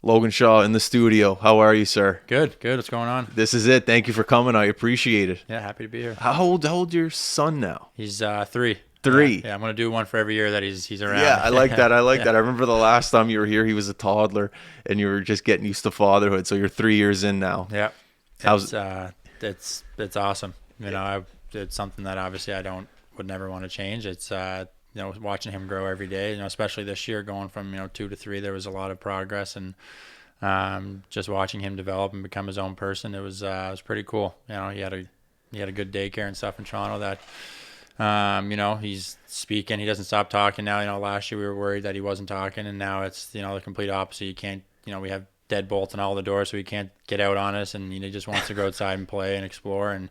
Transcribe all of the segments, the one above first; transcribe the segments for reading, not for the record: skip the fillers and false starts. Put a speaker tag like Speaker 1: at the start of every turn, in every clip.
Speaker 1: Logan Shaw in the studio. How are you, sir?
Speaker 2: Good. What's going on?
Speaker 1: This is it. Thank you for coming. I appreciate it.
Speaker 2: Yeah, happy to be here.
Speaker 1: How old your son now?
Speaker 2: He's 3.
Speaker 1: 3.
Speaker 2: Yeah, I'm gonna do one for every year that he's around.
Speaker 1: Yeah, I like that. I like
Speaker 2: Yeah.
Speaker 1: that. I remember the last time you were here, he was a toddler, and you were just getting used to fatherhood. So you're 3 years in now.
Speaker 2: Yeah.
Speaker 1: How's
Speaker 2: It's awesome. It's something that obviously would never want to change. It's watching him grow every day. Especially this year, going from 2 to 3, there was a lot of progress, and just watching him develop and become his own person, it was pretty cool. He had a good daycare and stuff in Toronto that. He's speaking. He doesn't stop talking now. Last year we were worried that he wasn't talking, and now it's the complete opposite. You can't. We have deadbolts on all the doors, so he can't get out on us, and he just wants to go outside and play and explore, and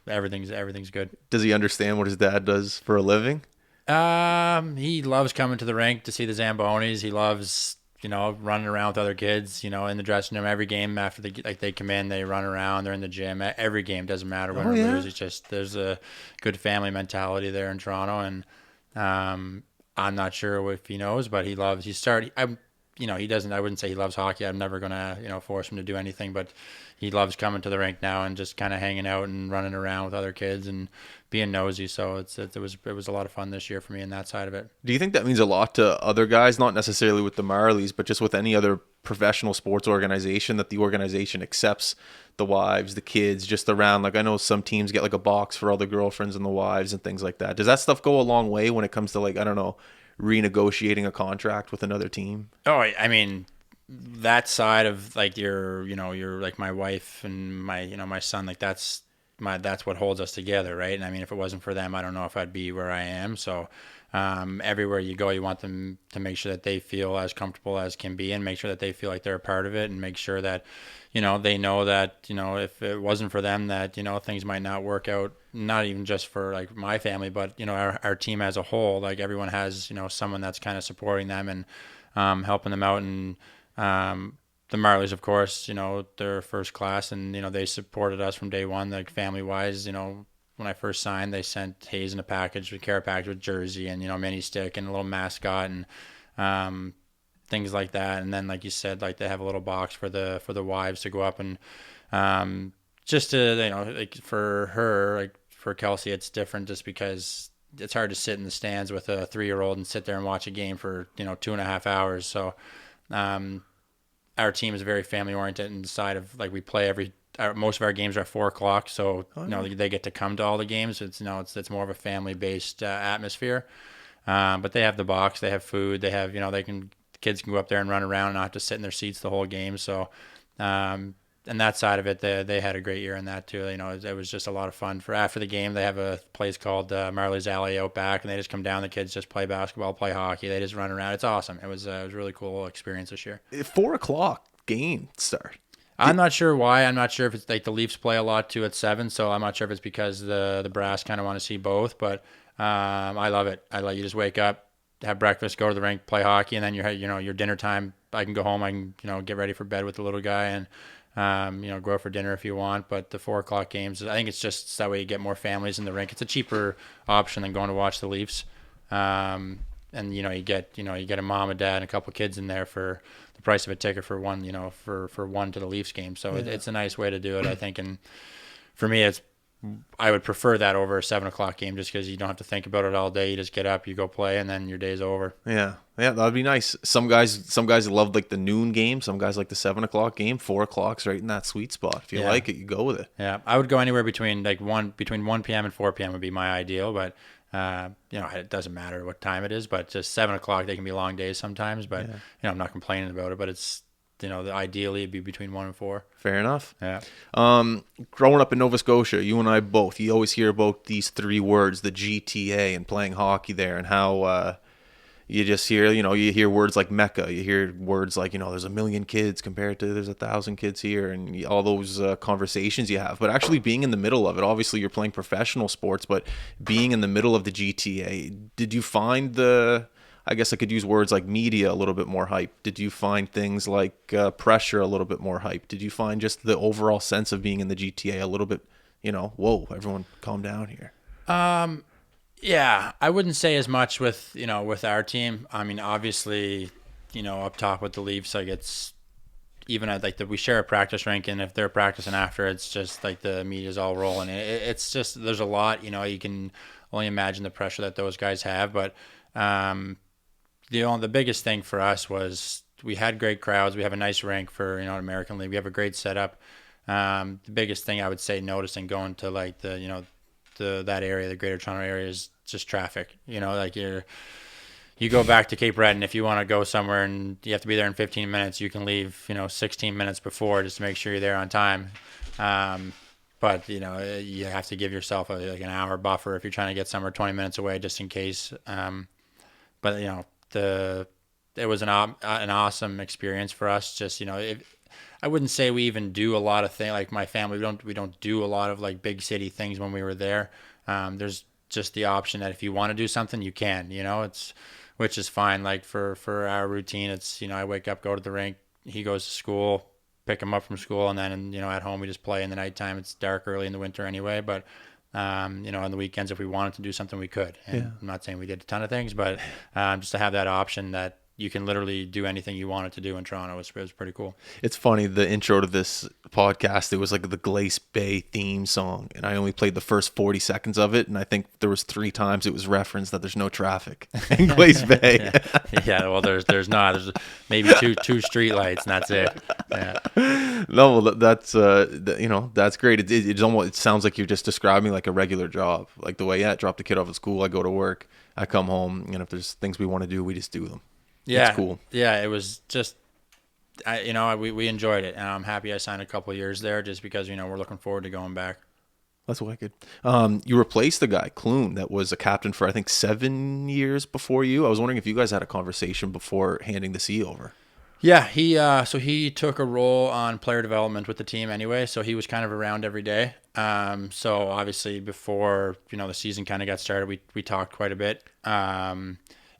Speaker 2: everything's good.
Speaker 1: Does he understand what his dad does for a living?
Speaker 2: He loves coming to the rink to see the Zambonis. He loves running around with other kids, in the dressing room. Every game after they come in, they run around. They're in the gym. Every game, doesn't matter win or lose. It's just there's a good family mentality there in Toronto, and I'm not sure if he knows, but he loves. He doesn't. I wouldn't say he loves hockey. I'm never gonna force him to do anything, but he loves coming to the rink now and just kind of hanging out and running around with other kids and being nosy. So it was a lot of fun this year for me in that side of it.
Speaker 1: Do you think that means a lot to other guys, not necessarily with the Marlies, but just with any other professional sports organization, that the organization accepts the wives, the kids, just around? Like, I know some teams get like a box for all the girlfriends and the wives and things like that. Does that stuff go a long way when it comes to, like, I don't know, renegotiating a contract with another team?
Speaker 2: Oh, I mean, that side of like your like my wife and my son, like that's what holds us together, right? And I mean, if it wasn't for them, I don't know if I'd be where I am. So everywhere you go, you want them to make sure that they feel as comfortable as can be, and make sure that they feel like they're a part of it, and make sure that they know that if it wasn't for them, that things might not work out. Not even just for like my family, but our team as a whole. Like, everyone has someone that's kind of supporting them and helping them out. And the Marlies, of course, they're first class, and they supported us from day one, like family wise. When I first signed, they sent Hayes in a care package with jersey and mini stick and a little mascot and things like that. And then, like you said, like they have a little box for the wives to go up and just to like for her, like for Kelsey, it's different just because it's hard to sit in the stands with a 3-year-old and sit there and watch a game for 2.5 hours. So our team is very family oriented inside of, like, we play most of our games are at 4:00. So they get to come to all the games. It's more of a family based atmosphere. But they have the box, they have food, they have kids can go up there and run around and not have to sit in their seats the whole game. So and that side of it, they had a great year in that too. It was just a lot of fun. For after the game, they have a place called Marlies Alley out back, and they just come down. The kids just play basketball, play hockey. They just run around. It's awesome. It was a really cool experience this year.
Speaker 1: 4:00 game start.
Speaker 2: I'm not sure why. I'm not sure if it's like the Leafs play a lot too at 7, so I'm not sure if it's because the brass kind of want to see both. But I love it. I let you just wake up, have breakfast, go to the rink, play hockey, and then your dinner time. I can go home. I can get ready for bed with the little guy and. Go out for dinner if you want, but the 4:00 games, I think it's just that way you get more families in the rink. It's a cheaper option than going to watch the Leafs. And you get a mom, a dad, and a couple kids in there for the price of a ticket for one, for one to the Leafs game. So it's a nice way to do it, I think. And for me, I would prefer that over a 7:00 game, just because you don't have to think about it all day. You just get up, you go play, and then your day's over.
Speaker 1: Yeah, that'd be nice. Some guys love like the noon game. Some guys like the 7:00 game. 4:00's right in that sweet spot. If you like it, you go with it.
Speaker 2: Yeah, I would go anywhere between 1 p.m. and 4 p.m. would be my ideal, but it doesn't matter what time it is. But just 7:00, they can be long days sometimes. But I'm not complaining about it. But it's ideally it'd be between 1 and 4.
Speaker 1: Fair enough.
Speaker 2: Yeah.
Speaker 1: Growing up in Nova Scotia, you and I both, you always hear about these 3 words, the GTA, and playing hockey there, and how you just hear, you hear words like Mecca. You hear words like, there's 1 million kids compared to there's 1,000 kids here, and all those conversations you have. But actually being in the middle of it, obviously you're playing professional sports, but being in the middle of the GTA, did you find I guess I could use words like media a little bit more hype? Did you find things like pressure a little bit more hype? Did you find just the overall sense of being in the GTA a little bit, whoa, everyone calm down here?
Speaker 2: Yeah, I wouldn't say as much with our team. I mean, obviously, up top with the Leafs, like it's even at like we share a practice rink, and if they're practicing after, it's just like the media's all rolling. It's just there's a lot, you can only imagine the pressure that those guys have. But the biggest thing for us was we had great crowds. We have a nice rink for an American League. We have a great setup. The biggest thing I would say noticing going to like that area, the Greater Toronto area, is just traffic. Like you go back to Cape Breton, if you want to go somewhere and you have to be there in 15 minutes, you can leave 16 minutes before just to make sure you're there on time. But you have to give yourself like an hour buffer if you're trying to get somewhere 20 minutes away just in case. But it was an awesome experience for us. Just I wouldn't say we even do a lot of things like my family. We don't do a lot of like big city things when we were there. There's just the option that if you want to do something, you can. Which is fine. Like for our routine, it's I wake up, go to the rink, he goes to school, pick him up from school, and then at home we just play in the nighttime. It's dark early in the winter anyway, but on the weekends if we wanted to do something we could. And
Speaker 1: Yeah.
Speaker 2: I'm not saying we did a ton of things, but just to have that option that you can literally do anything you wanted to do in Toronto was pretty cool.
Speaker 1: It's funny, the intro to this podcast, it was like the Glace Bay theme song, and I only played the first 40 seconds of it, and I think there was 3 times it was referenced that there's no traffic in Glace Bay.
Speaker 2: Yeah, well, there's not. There's maybe two street lights, and that's it. Yeah.
Speaker 1: No, well, that's that's great. It's almost, it sounds like you're just describing like a regular job, like the way drop the kid off at school, I go to work, I come home, and if there's things we want to do, we just do them.
Speaker 2: Yeah,
Speaker 1: it's cool.
Speaker 2: Yeah, it was just, we enjoyed it, and I'm happy I signed a couple of years there just because we're looking forward to going back.
Speaker 1: That's wicked. You replaced the guy, Clune, that was a captain for I think 7 years before you. I was wondering if you guys had a conversation before handing the C over.
Speaker 2: Yeah, he took a role on player development with the team anyway, so he was kind of around every day. So obviously before the season kind of got started, we talked quite a bit.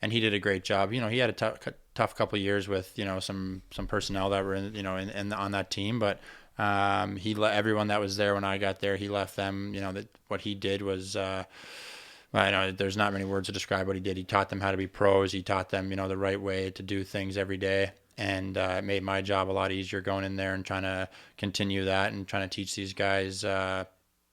Speaker 2: And he did a great job. He had a tough couple of years with some personnel that were in on that team, but he let everyone that was there when I got there. He left them. That what he did was. I know there's not many words to describe what he did. He taught them how to be pros. He taught them the right way to do things every day, and it made my job a lot easier going in there and trying to continue that and trying to teach these guys.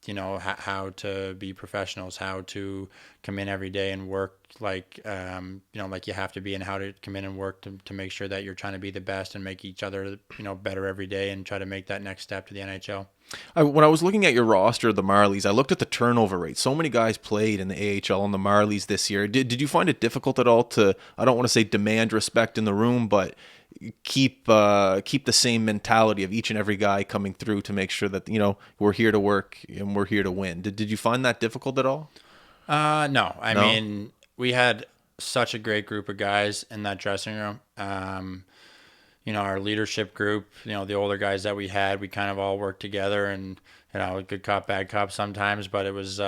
Speaker 2: How to be professionals, how to come in every day and work like you have to be, and how to come in and work to make sure that you're trying to be the best and make each other better every day and try to make that next step to the NHL.
Speaker 1: When I was looking at your roster of the Marlies, I looked at the turnover rate. So many guys played in the AHL on the Marlies this year. Did you find it difficult at all to, I don't want to say demand respect in the room, but keep the same mentality of each and every guy coming through to make sure that we're here to work and we're here to win? Did you find that difficult at all?
Speaker 2: No. I mean, we had such a great group of guys in that dressing room. Our leadership group, the older guys that we had, we kind of all worked together, and good cop, bad cop sometimes, but it was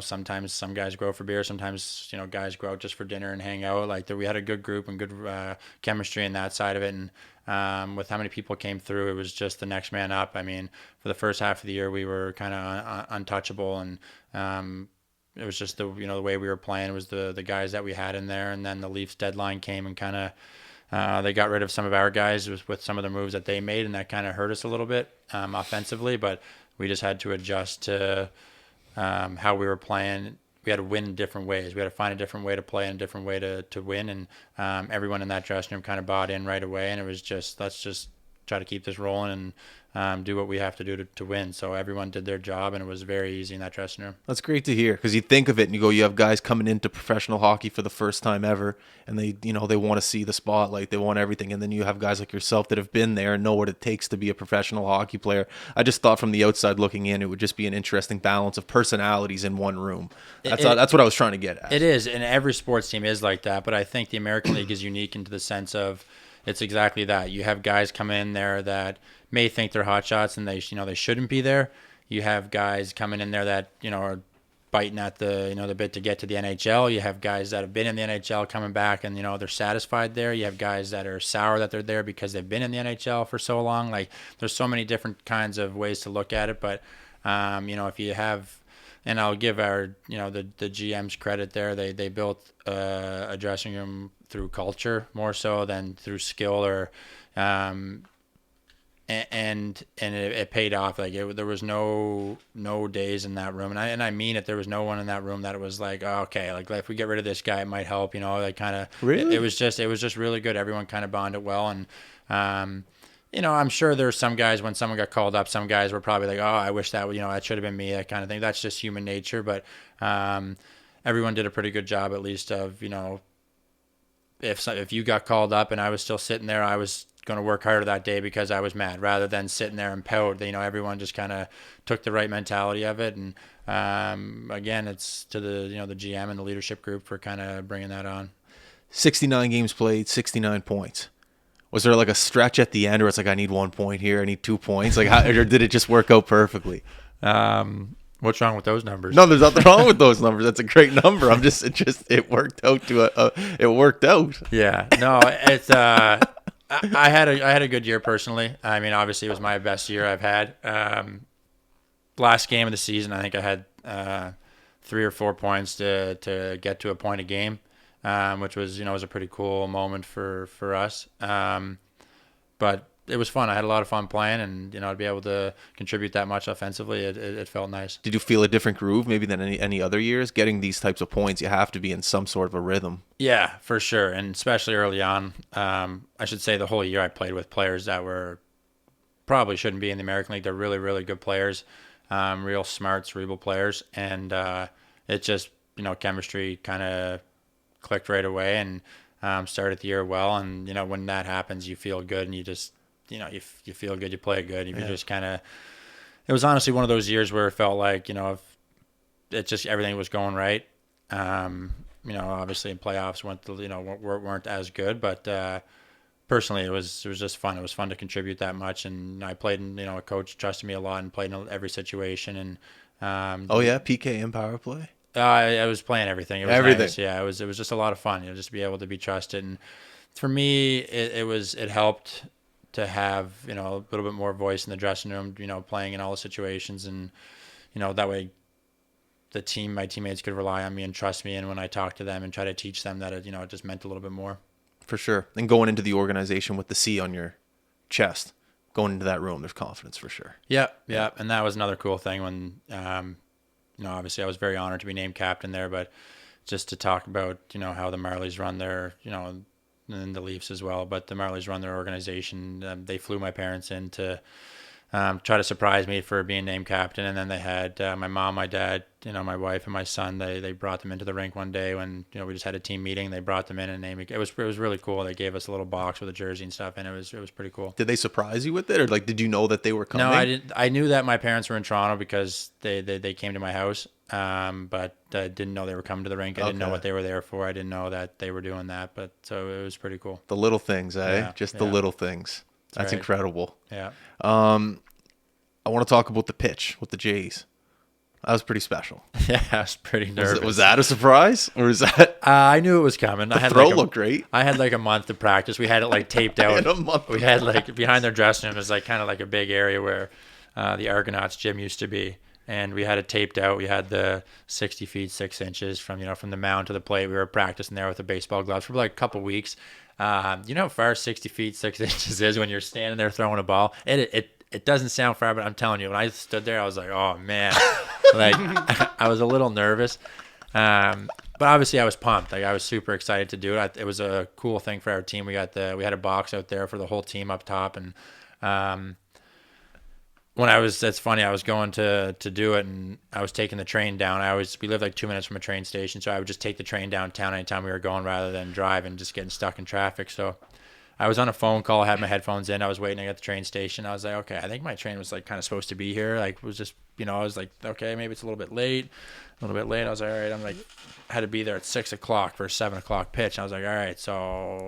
Speaker 2: sometimes some guys go out for beer, sometimes guys go out just for dinner and hang out. Like we had a good group and good chemistry in that side of it, and with how many people came through, it was just the next man up. I mean, for the first half of the year, we were kind of untouchable, and it was just the way we were playing was the guys that we had in there, and then the Leafs deadline came and kind of they got rid of some of our guys with some of the moves that they made, and that kind of hurt us a little bit offensively, but we just had to adjust to how we were playing. We had to win in different ways. We had to find a different way to play and a different way to win, and everyone in that dressing room kind of bought in right away, and it was just, let's just try to keep this rolling and do what we have to do to win. So everyone did their job, and it was very easy in that dressing room.
Speaker 1: That's great to hear, because you think of it and you go, you have guys coming into professional hockey for the first time ever, and they want to see the spotlight, they want everything, and then you have guys like yourself that have been there and know what it takes to be a professional hockey player. I just thought from the outside looking in, it would just be an interesting balance of personalities in one room. That's what I was trying to get at.
Speaker 2: It is, and every sports team is like that, but I think the American League is unique into the sense of it's exactly that. You have guys come in there that may think they're hot shots and they shouldn't be there. You have guys coming in there that are biting at the bit to get to the NHL. You have guys that have been in the NHL coming back and they're satisfied there. You have guys that are sour that they're there because they've been in the NHL for so long. Like there's so many different kinds of ways to look at it, but if you have, and I'll give our the GMs credit there. They built a dressing room through culture more so than through skill or and it paid off. Like there was no days in that room, and I mean it. There was no one in that room that it was like, oh, okay, like if we get rid of this guy, it might help. Like kind of.
Speaker 1: Really?
Speaker 2: It was just really good. Everyone kind of bonded well, and I'm sure there's some guys when someone got called up. Some guys were probably like, oh, I wish that that should have been me, that kind of thing. That's just human nature, but everyone did a pretty good job at least of if you got called up and I was still sitting there, I was going to work harder that day because I was mad rather than sitting there and pout. Everyone just kind of took the right mentality of it. And again, it's to the GM and the leadership group for kind of bringing that on.
Speaker 1: 69 games played, 69 points. Was there like a stretch at the end where it's like, I need 1 point here, I need 2 points? Like, or did it just work out perfectly?
Speaker 2: What's wrong with those numbers?
Speaker 1: No, there's nothing wrong with those numbers. That's a great number. It worked out it worked out.
Speaker 2: Yeah. No, it's I had a good year personally. I mean, obviously it was my best year I've had. Last game of the season, I think I had 3 or 4 points to get to a point a game, which was was a pretty cool moment for us. But it was fun. I had a lot of fun playing, and to be able to contribute that much offensively, it felt nice.
Speaker 1: Did you feel a different groove maybe than any other years? Getting these types of points, you have to be in some sort of a rhythm.
Speaker 2: Yeah, for sure, and especially early on. I should say the whole year I played with players that were probably shouldn't be in the American League. They're really, really good players, real smart, cerebral players, and it just chemistry kind of clicked right away, and started the year well. And when that happens, you feel good, and you just you feel good, you play good. You just kind of. It was honestly one of those years where it felt like if it just everything was going right. Obviously in playoffs weren't as good, but personally it was just fun. It was fun to contribute that much, and I played in a coach trusted me a lot and played in every situation. And
Speaker 1: PK and power play.
Speaker 2: I was playing everything. It was
Speaker 1: everything.
Speaker 2: Nice. Yeah, it was just a lot of fun. Just to be able to be trusted, and for me it helped to have a little bit more voice in the dressing room. Playing in all the situations, and that way my teammates could rely on me and trust me, and when I talk to them and try to teach them that it just meant a little bit more.
Speaker 1: For sure. And going into the organization with the C on your chest, going into that room, there's confidence for sure.
Speaker 2: Yeah. And that was another cool thing when obviously I was very honored to be named captain there, but just to talk about how the Marlies run their and the Leafs as well, but the Marlies run their organization. They flew my parents in to try to surprise me for being named captain, and then they had my mom, my dad, my wife, and my son. They brought them into the rink one day when we just had a team meeting. They brought them in and named me. It was really cool. They gave us a little box with a jersey and stuff, and it was pretty cool.
Speaker 1: Did they surprise you with it, or like did you know that they were coming?
Speaker 2: No, I didn't. I knew that my parents were in Toronto because they came to my house, but I didn't know they were coming to the rink. I didn't know what they were there for. I didn't know that they were doing that, but so it was pretty cool.
Speaker 1: The little things, eh? Just the little things. That's right. Incredible.
Speaker 2: Yeah.
Speaker 1: I want to talk about the pitch with the Jays. That was pretty special.
Speaker 2: Yeah, I was pretty nervous.
Speaker 1: Was that a surprise, or is that?
Speaker 2: I knew it was coming.
Speaker 1: The throw looked great.
Speaker 2: I had like a month to practice. We had it taped out. We had behind their dressing room is kind of like a big area where the Argonauts gym used to be, and we had it taped out. We had the 60 feet 6 inches from the mound to the plate. We were practicing there with the baseball gloves for like a couple weeks. How far 60 feet 6 inches is when you're standing there throwing a ball? It doesn't sound far, but I'm telling you, when I stood there, I was like, oh man, I was a little nervous. But obviously I was pumped. I was super excited to do it. It was a cool thing for our team. We had a box out there for the whole team up top. And, that's funny, I was going to do it, and I was taking the train down. We lived like 2 minutes from a train station. So I would just take the train downtown anytime we were going rather than drive and just getting stuck in traffic. So I was on a phone call, I had my headphones in, I was waiting at the train station. I was like, okay, I think my train was kind of supposed to be here. It was just, I was like, okay, maybe it's a little bit late. I was like, all right, I had to be there at 6 o'clock for a 7 o'clock pitch. I was like, all right, so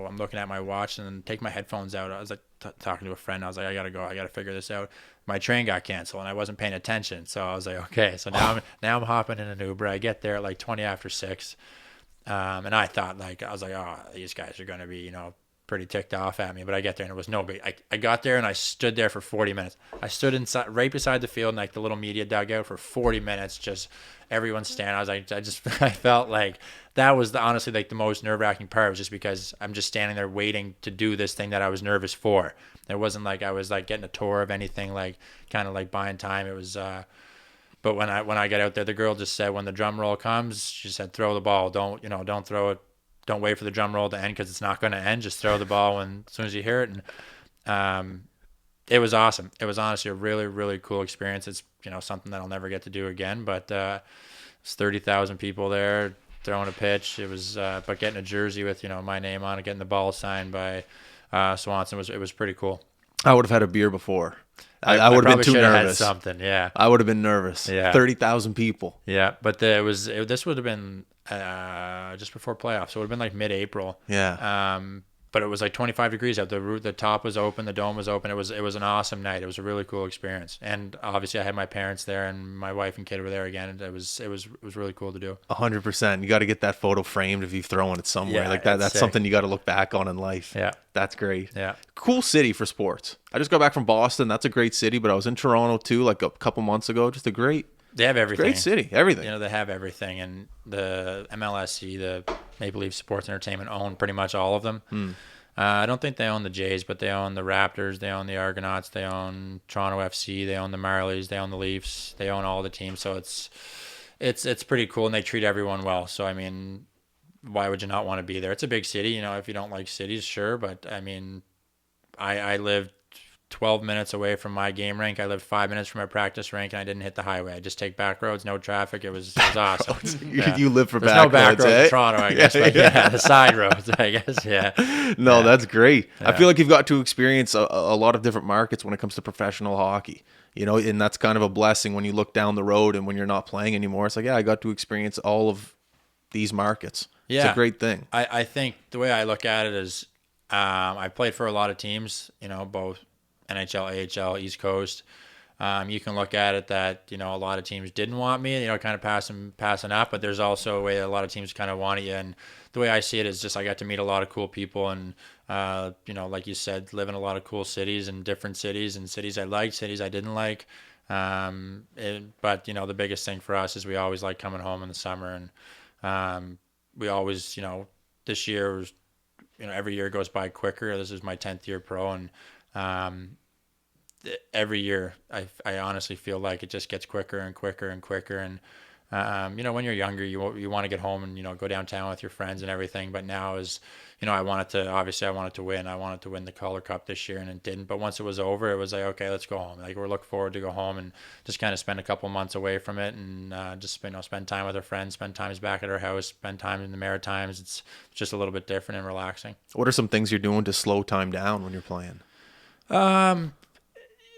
Speaker 2: I'm looking at my watch and then take my headphones out. I was talking to a friend. I was like, I got to go. I got to figure this out. My train got canceled and I wasn't paying attention. So I was like, okay, so now I'm hopping in an Uber. I get there at 20 after 6. And I thought I was like, oh, these guys are going to be, pretty ticked off at me. But I get there and it was no big. I got there and I stood there for 40 minutes. I stood inside right beside the field, like the little media dugout, for 40 minutes. Just everyone standing. I was like, I felt like that was honestly like the most nerve wracking part, was just because I'm just standing there waiting to do this thing that I was nervous for. It wasn't like I was like getting a tour of anything, like kind of like buying time. It was. But when I got out there, the girl just said, when the drum roll comes, she said, throw the ball. Don't throw it. Don't wait for the drum roll to end, because it's not going to end. Just throw the ball as soon as you hear it. And it was awesome. It was honestly a really, really cool experience. It's, something that I'll never get to do again. But it's 30,000 people there throwing a pitch. It was, but getting a jersey with, my name on it, getting the ball signed by Swanson, it was pretty cool.
Speaker 1: I would have had a beer before. I would have been too nervous.
Speaker 2: Had something, yeah.
Speaker 1: I would have been nervous.
Speaker 2: Yeah.
Speaker 1: 30,000 people.
Speaker 2: Yeah, but this would have been just before playoffs, so it would have been like mid-April.
Speaker 1: Yeah.
Speaker 2: But it was like 25 degrees out. The top was open, the dome was open. It was an awesome night. It was a really cool experience, and obviously I had my parents there, and my wife and kid were there again. And it was really cool to do.
Speaker 1: 100%. You got to get that photo framed if you've thrown it somewhere.
Speaker 2: Yeah,
Speaker 1: like that. That's
Speaker 2: sick.
Speaker 1: something you got to look back on in life.
Speaker 2: Yeah,
Speaker 1: that's great.
Speaker 2: Yeah,
Speaker 1: cool city for sports. I just got back from Boston. That's a great city, but I was in Toronto too, like a couple months ago. Just a great.
Speaker 2: They have everything.
Speaker 1: Great city, everything.
Speaker 2: They have everything, and the MLSC, the Maple Leaf Sports Entertainment, own pretty much all of them. I don't think they own the Jays, but they own the Raptors, they own the Argonauts, they own Toronto FC, they own the Marlies, they own the Leafs, they own all the teams. So it's pretty cool, and they treat everyone well. So I mean, why would you not want to be there? It's a big city, if you don't like cities, sure, but I mean, I lived 12 minutes away from my game rink. I lived 5 minutes from my practice rink, and I didn't hit the highway. I just take back roads, no traffic. It was awesome.
Speaker 1: You live for
Speaker 2: There's
Speaker 1: back
Speaker 2: no back
Speaker 1: roads,
Speaker 2: roads
Speaker 1: eh?
Speaker 2: in Toronto, I guess, but the side roads, I guess, yeah.
Speaker 1: No, that's great.
Speaker 2: Yeah.
Speaker 1: I feel like you've got to experience a lot of different markets when it comes to professional hockey. And that's kind of a blessing when you look down the road and when you're not playing anymore. It's like, yeah, I got to experience all of these markets.
Speaker 2: Yeah.
Speaker 1: It's a great thing.
Speaker 2: I think the way I look at it is I played for a lot of teams, both NHL, AHL, East Coast. You can look at it that, a lot of teams didn't want me, kind of passing up, but there's also a way that a lot of teams kind of wanted you. And the way I see it is just I got to meet a lot of cool people and, like you said, live in a lot of cool cities and different cities, and cities I liked, cities I didn't like. But the biggest thing for us is we always like coming home in the summer, and we always, this year was, every year goes by quicker. This is my 10th year pro, and every year I honestly feel like it just gets quicker and quicker and quicker. And when you're younger, you want to get home and go downtown with your friends and everything. But now is I wanted to win. I wanted to win the Calder Cup this year, and it didn't. But once it was over, it was like, okay, let's go home. Like, we're looking forward to go home and just kind of spend a couple months away from it, and just spend time with our friends, spend times back at our house, spend time in the Maritimes. It's just a little bit different and relaxing.
Speaker 1: What are some things you're doing to slow time down when you're playing?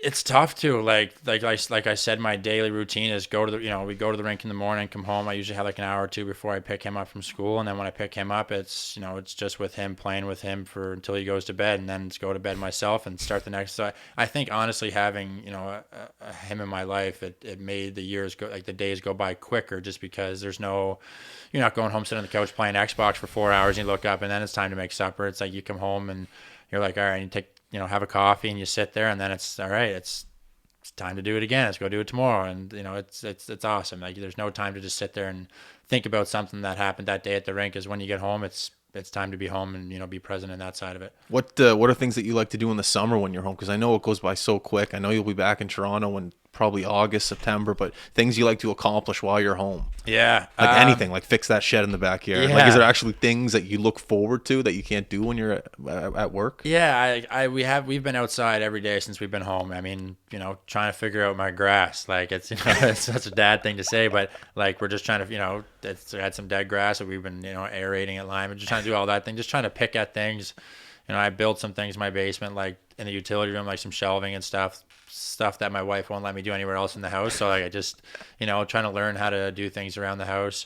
Speaker 2: It's tough to like I said, my daily routine is go to the we go to the rink in the morning, come home. I usually have like an hour or two before I pick him up from school, and then when I pick him up, it's it's just with him, playing with him until he goes to bed, and then it's go to bed myself and start the next. So I think honestly having him in my life, it made the years go, like the days go by quicker, just because you're not going home sitting on the couch playing Xbox for 4 hours and you look up and then it's time to make supper. It's like you come home and you're like, all right, you take have a coffee and you sit there, and then it's all right. It's time to do it again. Let's go do it tomorrow. And it's awesome. Like, there's no time to just sit there and think about something that happened that day at the rink. Because when you get home, it's time to be home and be present in that side of it.
Speaker 1: What are things that you like to do in the summer when you're home? Because I know it goes by so quick. I know you'll be back in Toronto in probably August, September, but things you like to accomplish while you're home.
Speaker 2: Yeah,
Speaker 1: like anything, like fix that shed in the backyard.
Speaker 2: Yeah.
Speaker 1: Like, is there actually things that you look forward to that you can't do when you're at work?
Speaker 2: Yeah, we've been outside every day since we've been home. I mean, trying to figure out my grass. Like, it's it's such a dad thing to say, but like, we're just trying to it's had some dead grass that we've been aerating at Lime, and just trying to do all that thing, just trying to pick at things. I built some things in my basement, like in the utility room, like some shelving and stuff that my wife won't let me do anywhere else in the house. So like, I just, trying to learn how to do things around the house.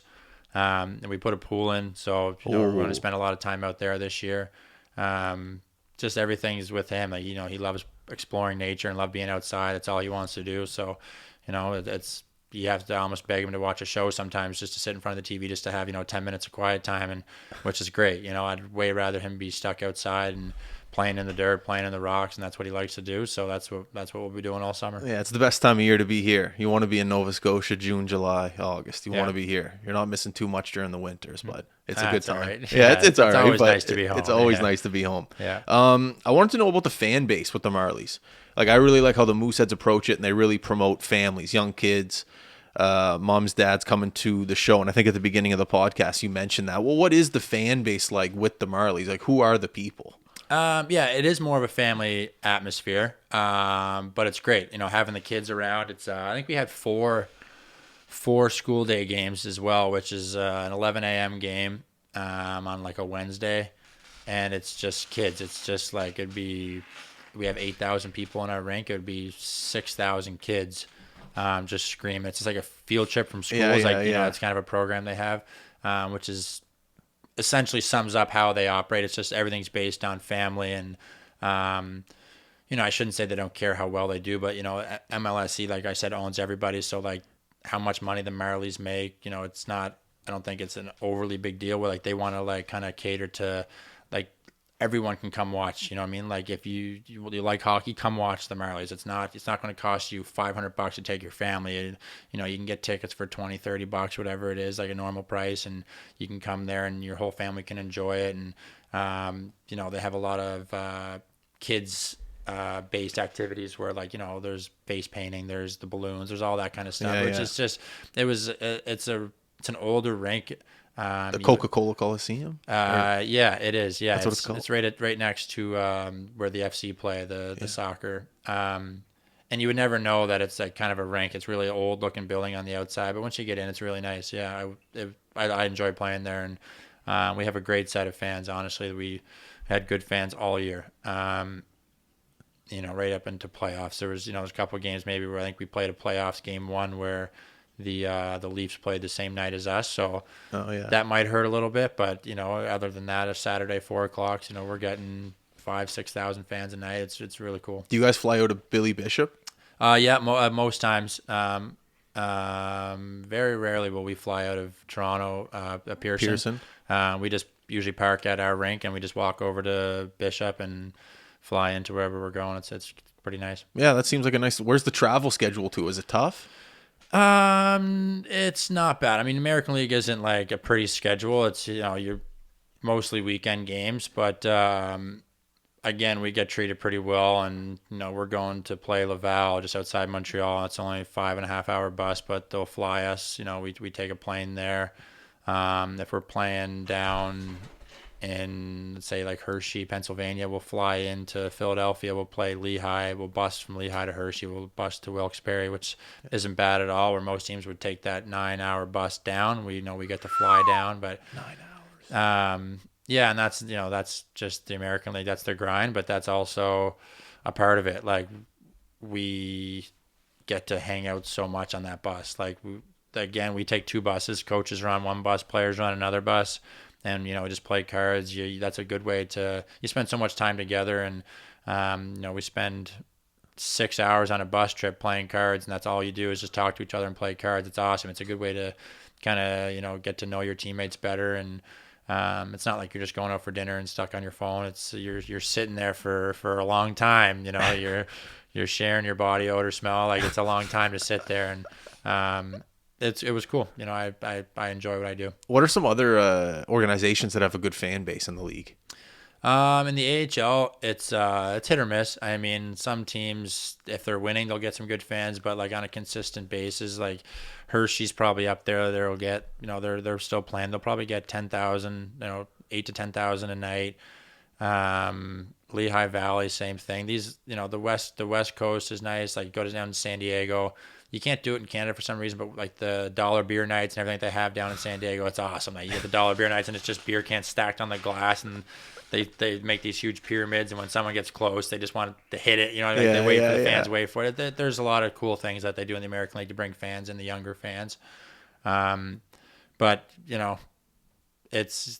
Speaker 2: And we put a pool in, so we're going to spend a lot of time out there this year. Just everything's with him. Like, he loves exploring nature and love being outside. It's all he wants to do. So, it's you have to almost beg them to watch a show sometimes just to sit in front of the TV just to have 10 minutes of quiet time, and which is great. I'd way rather him be stuck outside and playing in the dirt, playing in the rocks, and that's what he likes to do. So that's what we'll be doing all summer.
Speaker 1: Yeah, it's the best time of year to be here. You want to be in Nova Scotia June, July, August. You want to be here. You're not missing too much during the winters, but it's a good time.
Speaker 2: Right.
Speaker 1: Yeah, it's all right.
Speaker 2: It's always
Speaker 1: but
Speaker 2: nice to be home.
Speaker 1: It's always nice to be home.
Speaker 2: Yeah.
Speaker 1: I wanted to know about the fan base with the Marlies. Like, I really like how the Mooseheads approach it, and they really promote families, young kids, moms, dads coming to the show. And I think at the beginning of the podcast, you mentioned that. Well, what is the fan base like with the Marlies? Like, who are the people?
Speaker 2: Yeah, it is more of a family atmosphere, but it's great. Having the kids around. It's I think we had four school day games as well, which is an 11 a.m. game on like a Wednesday, and it's just kids. It's just like we have 8,000 people in our rink. It would be 6,000 kids just screaming. It's just like a field trip from school. It's kind of a program they have, which is essentially sums up how they operate. It's just everything's based on family, and I shouldn't say they don't care how well they do, but MLSE, like I said, owns everybody. So like how much money the Marlies make, it's not. I don't think it's an overly big deal. Where like they want to like kind of cater to like everyone can come watch. You know what I mean? Like if you like hockey, come watch the Marlies. It's not going to cost you $500 to take your family. You can get tickets for $20-$30, whatever it is, like a normal price, and you can come there and your whole family can enjoy it. And they have a lot of kids based activities where like there's face painting, there's the balloons, there's all that kind of stuff. Is just it's an older rink.
Speaker 1: The Coca-Cola Coliseum?
Speaker 2: Yeah, it is. Yeah,
Speaker 1: that's what it's called.
Speaker 2: It's right next to where the FC play the soccer. And you would never know that it's like kind of a rink. It's really old looking building on the outside, but once you get in, it's really nice. Yeah, I enjoy playing there, and we have a great set of fans. Honestly, we had good fans all year. Right up into playoffs. There was there's a couple of games maybe where I think we played a playoffs game one where the Leafs played the same night as us, so that might hurt a little bit. But other than that, a Saturday 4:00, we're getting 5,000-6,000 fans a night. It's really cool.
Speaker 1: Do you guys fly out of Billy Bishop?
Speaker 2: Most times. Very rarely will we fly out of Toronto, Pearson. We just usually park at our rink and we just walk over to Bishop and fly into wherever we're going. It's pretty nice.
Speaker 1: Yeah, that seems like a nice. Where's the travel schedule to? Is it tough?
Speaker 2: It's not bad. I mean, American League isn't like a pretty schedule. It's you're mostly weekend games, but again, we get treated pretty well, and we're going to play Laval just outside Montreal. It's only a 5.5-hour bus, but they'll fly us. We take a plane there. If we're playing down in, let's say, like Hershey, Pennsylvania, we'll fly into Philadelphia. We'll play Lehigh. We'll bus from Lehigh to Hershey. We'll bus to Wilkes-Barre, which isn't bad at all. Where most teams would take that 9-hour bus down. We get to fly down, but
Speaker 1: 9 hours.
Speaker 2: Yeah, and that's just the American League. That's their grind, but that's also a part of it. Like we get to hang out so much on that bus. Like we take 2 buses. Coaches are on one bus, players are on another bus. And we just play cards. That's a good way to. You spend so much time together, and we spend 6 hours on a bus trip playing cards, and that's all you do is just talk to each other and play cards. It's awesome. It's a good way to kind of get to know your teammates better, and it's not like you're just going out for dinner and stuck on your phone. It's you're sitting there for a long time. You're sharing your body odor, smell. Like it's a long time to sit there, and it was cool. I enjoy what I do.
Speaker 1: What are some other organizations that have a good fan base in the league?
Speaker 2: In the AHL, it's hit or miss. I mean, some teams, if they're winning, they'll get some good fans, but like on a consistent basis, like Hershey's probably up there. They'll get, they're still playing. They'll probably get 10,000, 8 to 10,000 a night. Lehigh Valley, same thing. These, the West Coast is nice. Like go down to San Diego. You can't do it in Canada for some reason, but like the dollar beer nights and everything they have down in San Diego, it's awesome. Like you get the dollar beer nights and it's just beer cans stacked on the glass, and they make these huge pyramids, and when someone gets close, they just want to hit it. They wait for the fans, wait for it. There's a lot of cool things that they do in the American League to bring fans and the younger fans. But it's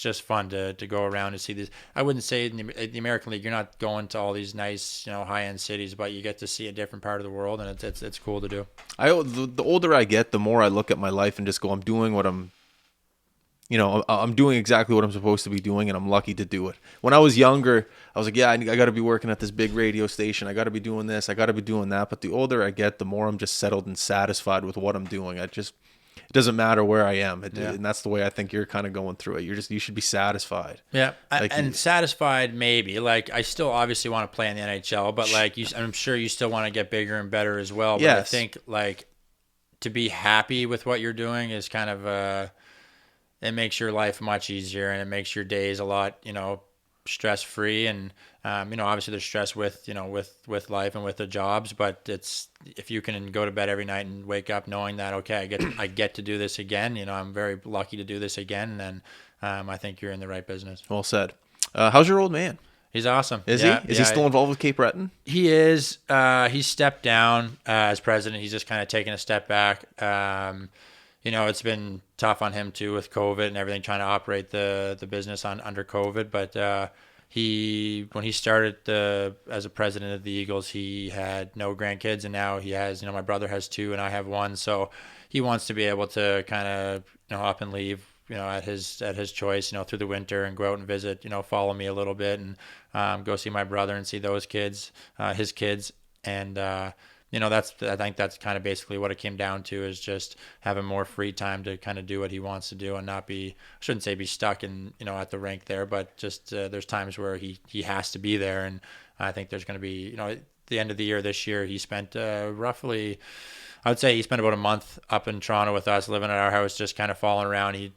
Speaker 2: just fun to go around and see these. I wouldn't say in the American League you're not going to all these nice high end cities, but you get to see a different part of the world, and it's cool to do.
Speaker 1: The older I get, the more I look at my life and just go, I'm doing what I'm doing exactly what I'm supposed to be doing, and I'm lucky to do it. When I was younger, I was like, yeah, I got to be working at this big radio station. I got to be doing this. I got to be doing that. But the older I get, the more I'm just settled and satisfied with what I'm doing. It doesn't matter where I am. And that's the way I think you're kind of going through it. You should be satisfied.
Speaker 2: Yeah, and satisfied maybe. Like I still obviously want to play in the NHL, but like I'm sure you still want to get bigger and better as well. But
Speaker 1: yes.
Speaker 2: I think like to be happy with what you're doing is kind of it makes your life much easier, and it makes your days a lot stress free. And obviously there's stress with life and with the jobs, but it's if you can go to bed every night and wake up knowing that okay, I get to do this again. I'm very lucky to do this again, and then I think you're in the right business.
Speaker 1: Well said. How's your old man?
Speaker 2: He's awesome.
Speaker 1: Is he? Is he still involved with Cape Breton?
Speaker 2: He is. He stepped down as president. He's just kind of taken a step back. It's been tough on him too with COVID and everything, trying to operate the business under COVID. But when he started as a president of the Eagles, he had no grandkids, and now he has. My brother has 2, and I have 1. So he wants to be able to kind of up and leave, at his choice, through the winter, and go out and visit, follow me a little bit, and go see my brother and see those kids, his kids, and. I think that's kind of basically what it came down to, is just having more free time to kind of do what he wants to do and not be, I shouldn't say be stuck in, at the rink there, but just there's times where he has to be there. And I think there's going to be, at the end of the year this year, he spent roughly, I would say he spent about a month up in Toronto with us, living at our house, just kind of falling around. He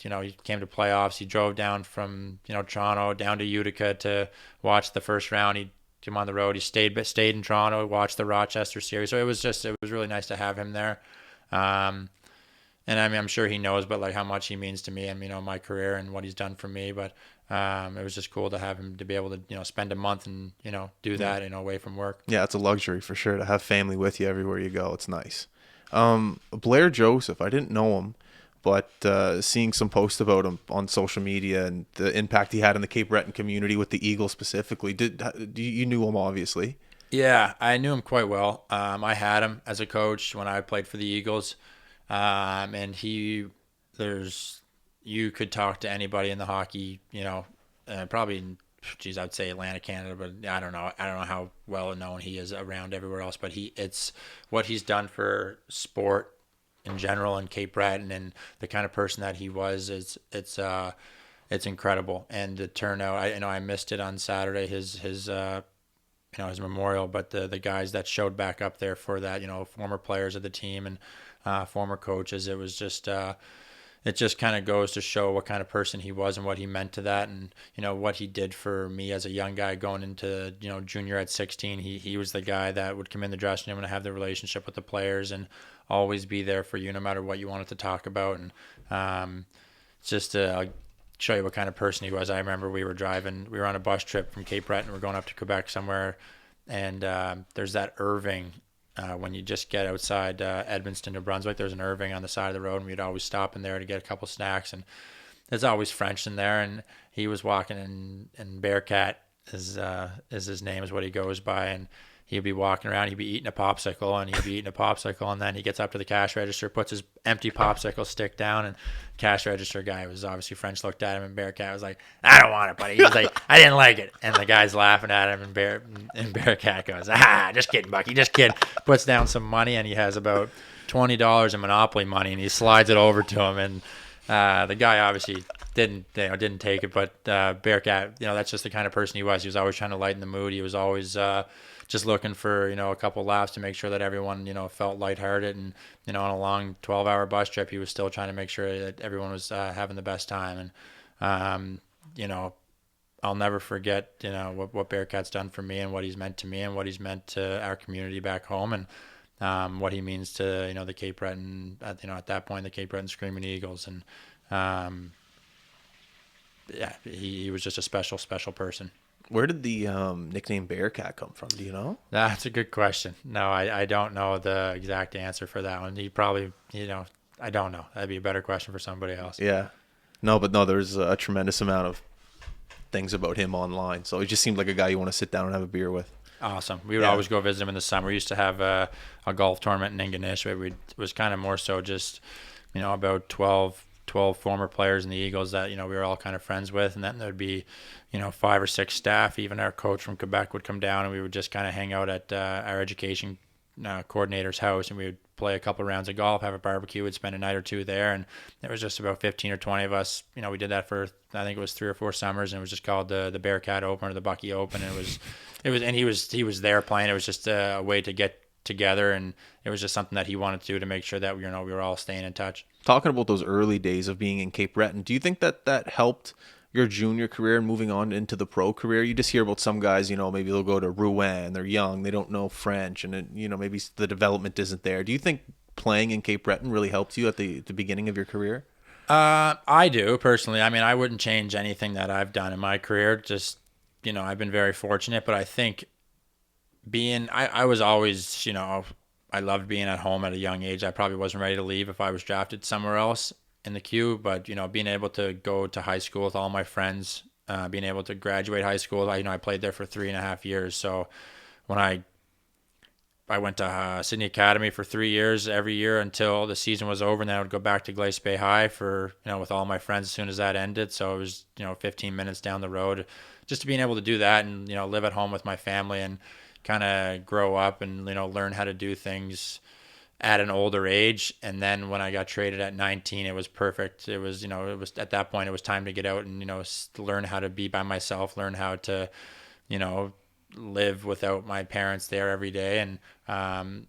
Speaker 2: came to playoffs. He drove down from, Toronto down to Utica to watch the first round. He came on the road. He stayed in Toronto, watched the Rochester series. So it was really nice to have him there. And I mean, I'm sure he knows, but like how much he means to me and, my career and what he's done for me. But it was just cool to have him to be able to, spend a month and, do that, away from work.
Speaker 1: Yeah, it's a luxury for sure to have family with you everywhere you go. It's nice. Blair Joseph, I didn't know him, but seeing some posts about him on social media and the impact he had in the Cape Breton community with the Eagles specifically, you knew him obviously?
Speaker 2: Yeah, I knew him quite well. I had him as a coach when I played for the Eagles, and you could talk to anybody in the hockey, probably, I'd say Atlantic Canada, but I don't know how well known he is around everywhere else. But it's what he's done for sport in general in Cape Breton, and the kind of person that he was, it's incredible. And the turnout, I missed it on Saturday, his memorial, but the guys that showed back up there for that, former players of the team and former coaches, it was just it just kind of goes to show what kind of person he was and what he meant to that, and what he did for me as a young guy going into junior at 16. He was the guy that would come in the dressing room and have the relationship with the players and always be there for you no matter what you wanted to talk about. And just to show you what kind of person he was, I remember we were on a bus trip from Cape Breton. We're going up to Quebec somewhere, and there's that Irving. When you just get outside Edmundston, New Brunswick, there's an Irving on the side of the road, and we'd always stop in there to get a couple snacks. And there's always French in there, and he was walking in Bearcat is his name, is what he goes by, and he'd be walking around, he'd be eating a popsicle, and then he gets up to the cash register, puts his empty popsicle stick down, and cash register guy was obviously French, looked at him, and Bearcat was like, I don't want it, buddy. He was like, I didn't like it. And the guy's laughing at him, and Bearcat goes, just kidding, Bucky, just kidding. Puts down some money, and he has about $20 in Monopoly money, and he slides it over to him, and the guy obviously didn't take it, but Bearcat, that's just the kind of person he was. He was always trying to lighten the mood. He was always just looking for a couple laughs to make sure that everyone felt lighthearted, and on a long 12-hour bus trip, he was still trying to make sure that everyone was having the best time. And I'll never forget what Bearcat's done for me and what he's meant to me and what he's meant to our community back home, and what he means to the Cape Breton at that point, the Cape Breton Screaming Eagles. And he was just a special person.
Speaker 1: Where did the nickname Bearcat come from? Do you know?
Speaker 2: That's a good question. No, I don't know the exact answer for that one. He probably, I don't know. That'd be a better question for somebody else.
Speaker 1: Yeah. No, but no, there's a tremendous amount of things about him online. So he just seemed like a guy you want to sit down and have a beer with.
Speaker 2: Awesome. We would
Speaker 1: Yeah.
Speaker 2: always go visit him in the summer. We used to have a golf tournament in Ingonish where it was kind of more so just, about 12 former players in the Eagles that, we were all kind of friends with. And then there'd be, 5 or 6 staff. Even our coach from Quebec would come down and we would just kind of hang out at our education coordinator's house, and we would play a couple of rounds of golf, have a barbecue, would spend a night or two there, and there was just about 15 or 20 of us. We did that for, I think it was 3 or 4 summers, and it was just called the Bearcat Open or the Bucky Open. And and he was there playing. It was just a way to get together, and it was just something that he wanted to do to make sure that we were all staying in touch.
Speaker 1: Talking about those early days of being in Cape Breton, do you think that helped your junior career and moving on into the pro career? You just hear about some guys, maybe they'll go to Rouen, they're young, they don't know French, and maybe the development isn't there. Do you think playing in Cape Breton really helped you at the beginning of your career?
Speaker 2: I do personally. I mean, I wouldn't change anything that I've done in my career. Just, I've been very fortunate, but I think I was always, I loved being at home at a young age. I probably wasn't ready to leave if I was drafted somewhere else in the queue, but, being able to go to high school with all my friends, being able to graduate high school, I played there for 3.5 years. So when I went to Sydney Academy for 3 years every year until the season was over, and then I would go back to Glace Bay High for, with all my friends as soon as that ended. So it was, 15 minutes down the road. Just being able to do that and, live at home with my family and kind of grow up and, learn how to do things at an older age. And then when I got traded at 19, it was perfect. It was, it was at that point, it was time to get out and, learn how to be by myself, learn how to, live without my parents there every day. And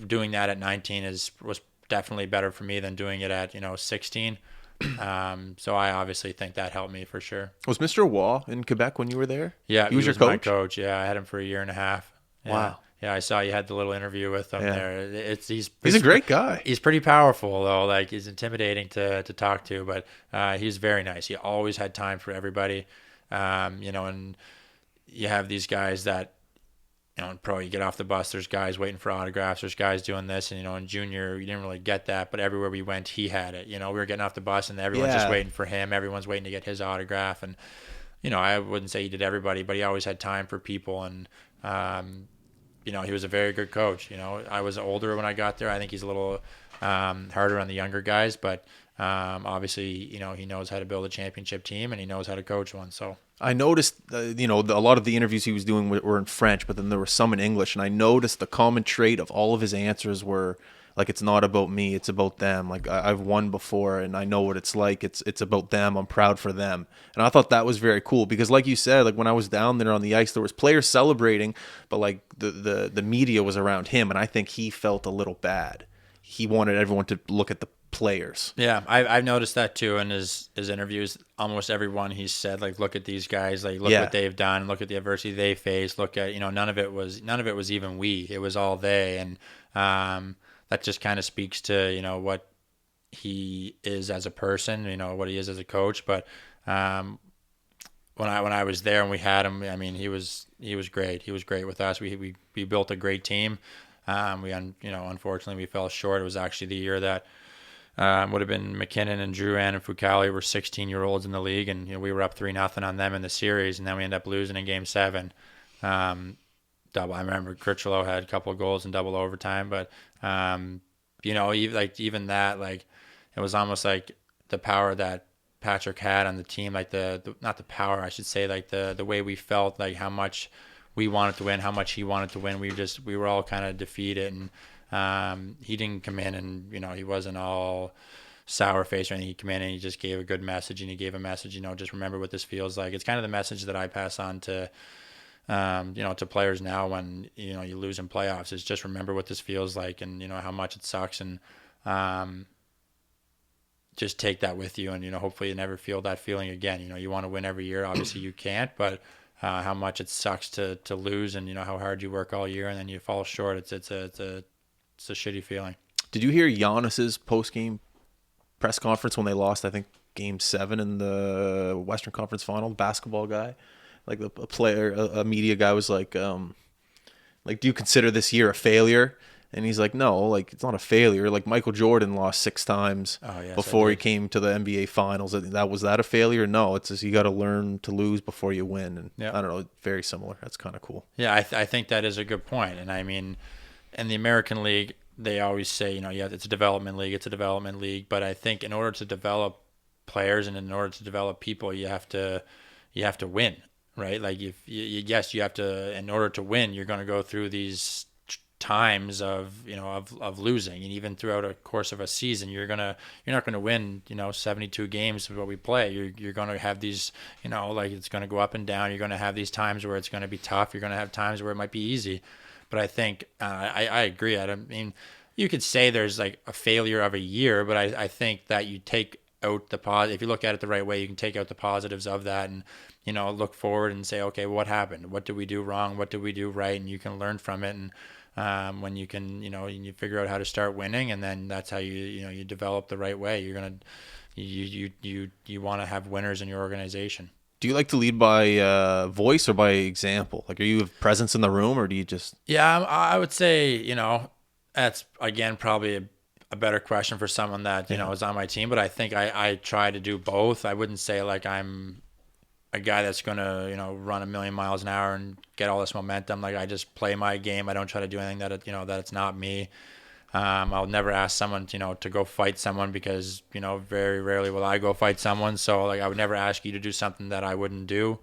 Speaker 2: doing that at 19 was definitely better for me than doing it at 16. So I obviously think that helped me for sure.
Speaker 1: Was Mr. Waugh in Quebec when you were there?
Speaker 2: Yeah,
Speaker 1: he was your
Speaker 2: my
Speaker 1: coach.
Speaker 2: coach. Yeah, I had him for a year and a half. Yeah.
Speaker 1: Wow.
Speaker 2: Yeah, I saw you had the little interview with him there. He's
Speaker 1: a great guy.
Speaker 2: He's pretty powerful though. Like, he's intimidating to talk to, but he's very nice. He always had time for everybody. And you have these guys that, in pro, you get off the bus, there's guys waiting for autographs, there's guys doing this, and, in junior, you didn't really get that, but everywhere we went, he had it. We were getting off the bus, and everyone's just waiting for him. Everyone's waiting to get his autograph, and, I wouldn't say he did everybody, but he always had time for people, and, he was a very good coach. I was older when I got there. I think he's a little harder on the younger guys, but obviously, he knows how to build a championship team, and he knows how to coach one, so...
Speaker 1: I noticed, a lot of the interviews he was doing were in French, but then there were some in English, and I noticed the common trait of all of his answers were, like, it's not about me, it's about them. Like, I've won before, and I know what it's like. It's about them. I'm proud for them. And I thought that was very cool because, like you said, like, when I was down there on the ice, there was players celebrating, but, like, the media was around him, and I think he felt a little bad. He wanted everyone to look at the players.
Speaker 2: Yeah, I've noticed that too in his interviews. Almost everyone he's said, like, look at these guys, like, look what they've done, look at the adversity they faced, look at, none of it was even we, it was all they. And that just kind of speaks to, what he is as a person, what he is as a coach. But when I was there and we had him, I mean, he was great. He was great with us. We built a great team. Unfortunately we fell short. It was actually the year that would have been McKinnon and Drouin and Fucali were 16-year-olds in the league, and we were up 3-0 on them in the series, and then we ended up losing in Game 7. I remember Critchlow had a couple of goals in double overtime, but even that, like, it was almost like the power that Patrick had on the team, like the not the power, I should say, like the way we felt, like how much we wanted to win, how much he wanted to win. We were all kind of defeated, and he didn't come in and, he wasn't all sour face or anything. He came in and he just gave a good message, and he gave a message, just remember what this feels like. It's kind of the message that I pass on to, to players now when, you lose in playoffs, is just remember what this feels like, and, how much it sucks, and just take that with you, and, hopefully you never feel that feeling again. You want to win every year. Obviously you can't, but how much it sucks to lose, and, how hard you work all year and then you fall short. It's a shitty feeling.
Speaker 1: Did you hear Giannis's post-game press conference when they lost, I think, Game 7 in the Western Conference Final? Basketball guy, like a media guy was like, do you consider this year a failure? And he's like, no, like it's not a failure. Like Michael Jordan lost 6 times
Speaker 2: Oh yes,
Speaker 1: before he came to the NBA Finals. That was that a failure? No, it's just you got to learn to lose before you win. And
Speaker 2: Yeah.
Speaker 1: I don't know, very similar. That's kind of cool.
Speaker 2: Yeah, I think that is a good point. And I mean, in the American League, they always say, yeah, it's a development league. It's a development league. But I think in order to develop players and in order to develop people, you have to win, right? Like yes, you have to. In order to win, you're going to go through these times of of losing, and even throughout a course of a season, you're not gonna win 72 games of what we play. You're gonna have these like it's gonna go up and down. You're gonna have these times where it's gonna be tough. You're gonna have times where it might be easy. But I think I agree. I mean, you could say there's like a failure of a year, but I think that you take out the positive. If you look at it the right way, you can take out the positives of that and look forward and say, okay, what happened? What did we do wrong? What did we do right? And you can learn from it. And when you can, you figure out how to start winning, and then that's how you develop the right way. You're gonna you want to have winners in your organization.
Speaker 1: Do you like to lead by voice or by example? Like, are you a presence in the room, or do you just?
Speaker 2: Yeah, I would say that's again probably a better question for someone that is on my team. But I think I try to do both. I wouldn't say like I'm a guy that's gonna run a million miles an hour and get all this momentum. Like I just play my game. I don't try to do anything that it's not me. I'll never ask someone to go fight someone because very rarely will I go fight someone. So like I would never ask you to do something that I wouldn't do.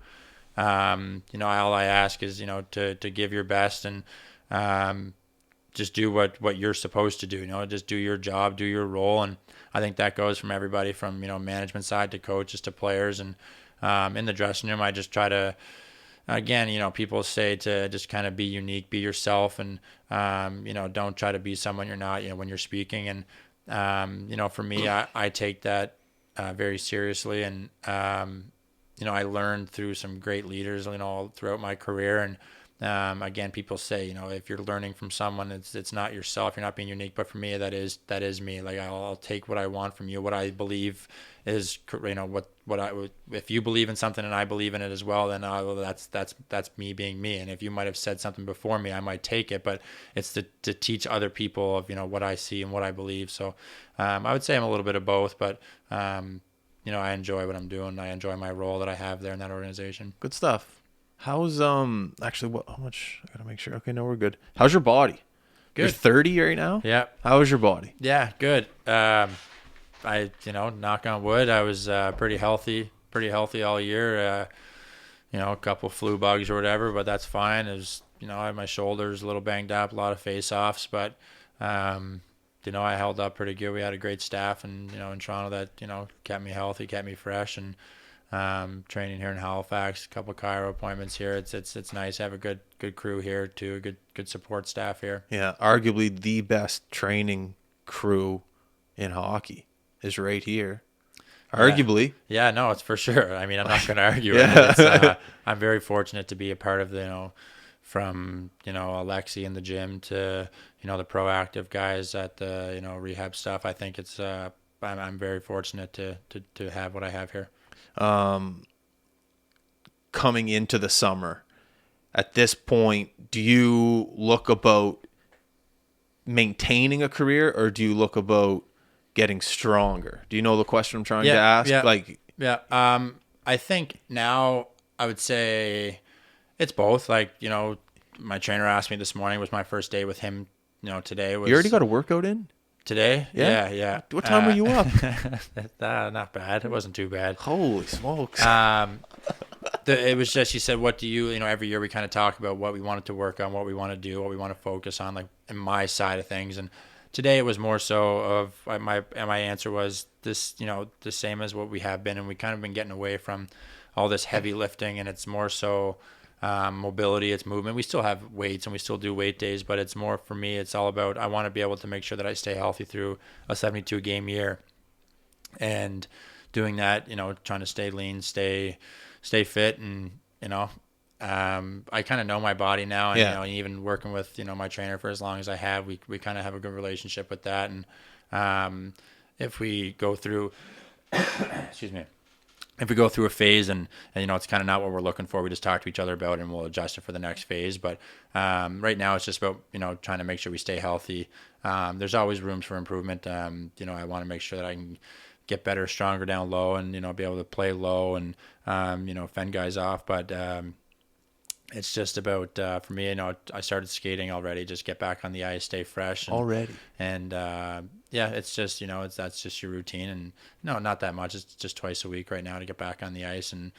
Speaker 2: All I ask is to give your best and just do what you're supposed to do. Just do your job, do your role, and I think that goes from everybody from management side to coaches to players. And in the dressing room, I just try to, again, people say to just kind of be unique, be yourself, and don't try to be someone you're not. When you're speaking, and for me, I take that very seriously, and I learned through some great leaders, throughout my career. And again, people say, if you're learning from someone, it's not yourself. You're not being unique. But for me, that is me. Like I'll take what I want from you, what I believe is, if you believe in something and I believe in it as well, then that's me being me. And if you might have said something before me, I might take it. But it's to teach other people of what I see and what I believe. So I would say I'm a little bit of both, but I enjoy what I'm doing. I enjoy my role that I have there in that organization.
Speaker 1: Good stuff. How's actually how much I gotta make sure. Okay, no, we're good. How's your body?
Speaker 2: Good.
Speaker 1: You're 30 right now?
Speaker 2: Yeah.
Speaker 1: How's your body?
Speaker 2: Yeah, good. I knock on wood, I was pretty healthy all year. A couple flu bugs or whatever, but that's fine. I had my shoulders a little banged up, a lot of face-offs, but I held up pretty good. We had a great staff and in Toronto that kept me healthy, kept me fresh, and training here in Halifax, a couple of chiro appointments here. It's nice to have a good crew here too, a good support staff here.
Speaker 1: Yeah, arguably the best training crew in hockey is right here. Arguably.
Speaker 2: Yeah, no, it's for sure. I mean, I'm not going to argue
Speaker 1: Yeah.
Speaker 2: it. I'm very fortunate to be a part of from Alexi in the gym to the proactive guys at the rehab stuff. I think it's I'm very fortunate to have what I have here.
Speaker 1: Coming into the summer, at this point, do you look about maintaining a career or do you look about getting stronger? Do you know the question I'm trying to ask?
Speaker 2: I think now I would say it's both. Like, my trainer asked me this morning, was my first day with him, today was...
Speaker 1: You already got a workout in?
Speaker 2: Today? Yeah.
Speaker 1: What time were you up?
Speaker 2: Not bad. It wasn't too bad.
Speaker 1: Holy smokes.
Speaker 2: It was just, she said, what do you, every year we kind of talk about what we wanted to work on, what we want to do, what we want to focus on, like in my side of things. And today it was more so of my answer was this, the same as what we have been. And we kind of been getting away from all this heavy lifting, and it's more so mobility, it's movement. We still have weights and we still do weight days, but it's more, for me, it's all about, I want to be able to make sure that I stay healthy through a 72 game year, and doing that, trying to stay lean, stay fit. And I kind of know my body now, and even working with my trainer for as long as I have, we kind of have a good relationship with that. And if we go through excuse me, if we go through a phase and it's kind of not what we're looking for, we just talk to each other about it and we'll adjust it for the next phase. But right now it's just about, trying to make sure we stay healthy. There's always rooms for improvement. I want to make sure that I can get better, stronger down low and, be able to play low and, fend guys off. But it's just about, for me, I started skating already, just get back on the ice, stay fresh.
Speaker 1: Already.
Speaker 2: And it's just, that's just your routine. And no, not that much. It's just twice a week right now to get back on the ice and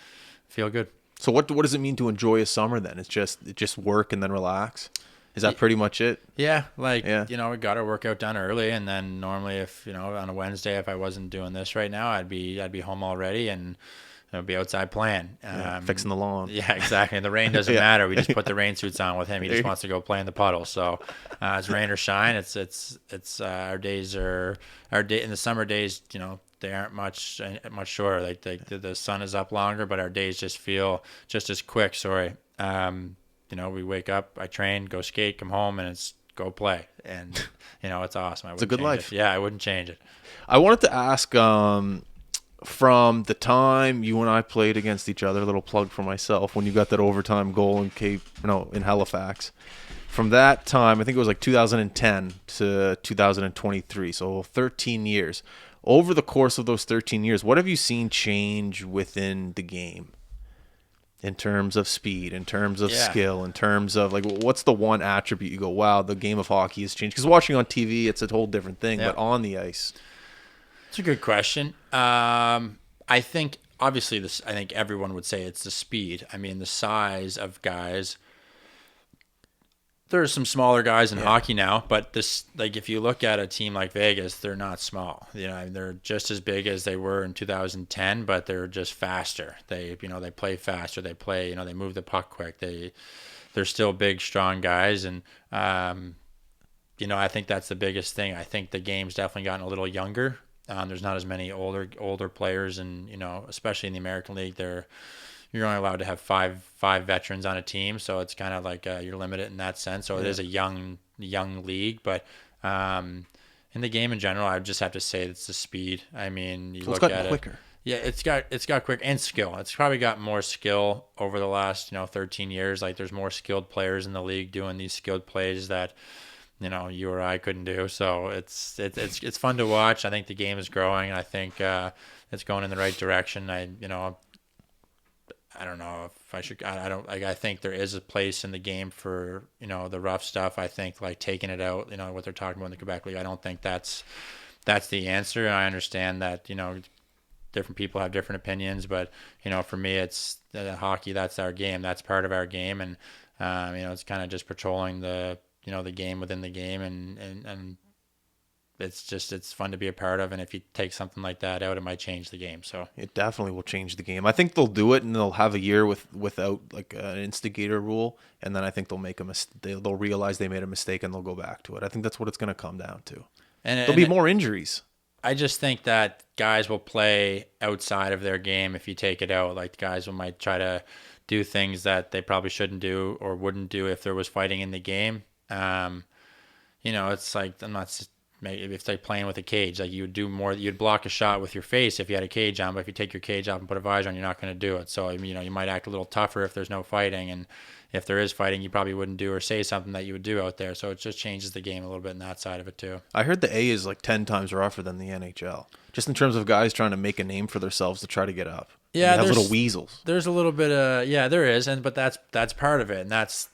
Speaker 2: feel good.
Speaker 1: So what does it mean to enjoy a summer then? It's just work and then relax? Is that pretty much it?
Speaker 2: Yeah. We got our workout done early. And then normally if, on a Wednesday, if I wasn't doing this right now, I'd be home already and be outside playing.
Speaker 1: Fixing the lawn.
Speaker 2: Yeah, exactly. And the rain doesn't matter. We just put the rain suits on with him. He just wants to go play in the puddle. So it's rain or shine. It's our days are in the summer days. They aren't much shorter. Like the sun is up longer, but our days just feel just as quick. Sorry. We wake up, I train, go skate, come home, and it's go play. And it's awesome.
Speaker 1: It's a good life.
Speaker 2: Yeah, I wouldn't change it.
Speaker 1: I wanted to ask. From the time you and I played against each other, a little plug for myself, when you got that overtime goal in Halifax. From that time, I think it was like 2010 to 2023, so 13 years. Over the course of those 13 years, what have you seen change within the game? In terms of speed, in terms of skill, in terms of what's the one attribute you go, wow, the game of hockey has changed? Because watching on TV, it's a whole different thing, but on the ice.
Speaker 2: It's a good question. I think obviously I think everyone would say it's the speed. I mean, the size of guys. There are some smaller guys in hockey now, but if you look at a team like Vegas, they're not small. They're just as big as they were in 2010, but they're just faster. They play faster. They play, they move the puck quick. They're still big, strong guys, and I think that's the biggest thing. I think the game's definitely gotten a little younger. There's not as many older players, and especially in the American League, you're only allowed to have five veterans on a team, so it's kind of like you're limited in that sense. So it is a young league, but in the game in general, I just have to say it's the speed. I mean, you look at
Speaker 1: quicker.
Speaker 2: Yeah, it's got quick and skill. It's probably got more skill over the last 13 years. Like there's more skilled players in the league doing these skilled plays that you or I couldn't do. So it's fun to watch. I think the game is growing. I think it's going in the right direction. I don't know if I should. I think there is a place in the game for the rough stuff. I think taking it out. What they're talking about in the Quebec League. I don't think that's the answer. And I understand that different people have different opinions, but for me, it's hockey. That's our game. That's part of our game, and it's kind of just patrolling the the game within the game, and it's fun to be a part of. And if you take something like that out, it might change the game. So
Speaker 1: it definitely will change the game. I think they'll do it, and they'll have a year without an instigator rule, and then I think they'll make they'll realize they made a mistake and they'll go back to it. I think that's what it's going to come down to. And there'll be more injuries.
Speaker 2: I just think that guys will play outside of their game if you take it out. Like guys might try to do things that they probably shouldn't do or wouldn't do if there was fighting in the game. It's like maybe it's like playing with a cage. Like you would do more. You'd block a shot with your face if you had a cage on, but if you take your cage off and put a visor on, you're not going to do it. So you might act a little tougher if there's no fighting, and if there is fighting, you probably wouldn't do or say something that you would do out there. So it just changes the game a little bit in that side of it too.
Speaker 1: I heard the A is 10 times rougher than the NHL, just in terms of guys trying to make a name for themselves to try to get up.
Speaker 2: Yeah,
Speaker 1: there's little weasels.
Speaker 2: There's a little bit of there is, but that's part of it, and that's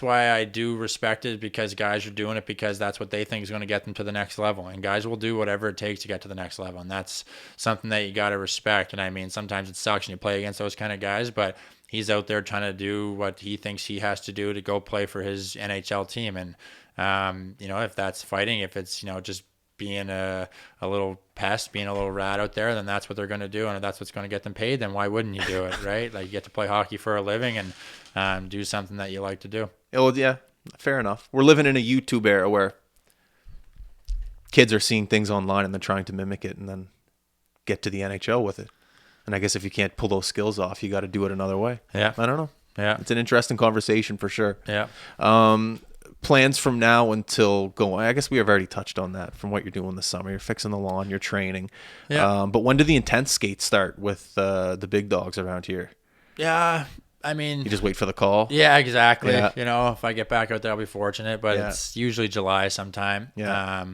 Speaker 2: why I do respect it, because guys are doing it because that's what they think is going to get them to the next level. And guys will do whatever it takes to get to the next level. And that's something that you got to respect. And I mean, sometimes it sucks and you play against those kind of guys, but he's out there trying to do what he thinks he has to do to go play for his NHL team. And, if that's fighting, if it's, just being a little pest, being a little rat out there, then that's what they're going to do. And if that's what's going to get them paid, then why wouldn't you do it, right? Like you get to play hockey for a living and do something that you like to do.
Speaker 1: Oh, yeah, fair enough. We're living in a YouTube era where kids are seeing things online and then trying to mimic it and then get to the NHL with it. And I guess if you can't pull those skills off, you got to do it another way.
Speaker 2: Yeah.
Speaker 1: I don't know.
Speaker 2: Yeah.
Speaker 1: It's an interesting conversation for sure.
Speaker 2: Yeah.
Speaker 1: plans from now until going? I guess we have already touched on that from what you're doing this summer. You're fixing the lawn, you're training.
Speaker 2: Yeah.
Speaker 1: But when do the intense skates start with the big dogs around here?
Speaker 2: Yeah. I mean,
Speaker 1: You just wait for the call?
Speaker 2: yeah, exactly.
Speaker 1: Yeah.
Speaker 2: You know, if I get back out there, I'll be fortunate, but
Speaker 1: Yeah.
Speaker 2: it's usually July sometime.
Speaker 1: Yeah.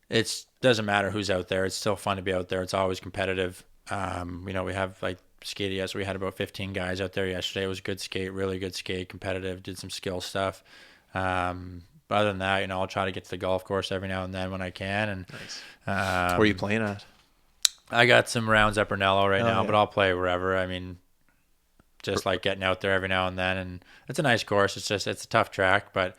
Speaker 2: It doesn't matter who's out there. It's still fun to be out there. It's always competitive. You know, we have like skated yesterday. We had about 15 guys out there yesterday. It was a good skate, really good skate, competitive, did some skill stuff. But other than that, you know, I'll try to get to the golf course every now and then when I can. And
Speaker 1: Nice. Where are you playing at?
Speaker 2: I got some rounds at Brunello right now,
Speaker 1: yeah.
Speaker 2: but I'll play wherever. I mean, just like getting out there every now and then, and it's a nice course. It's a tough track, but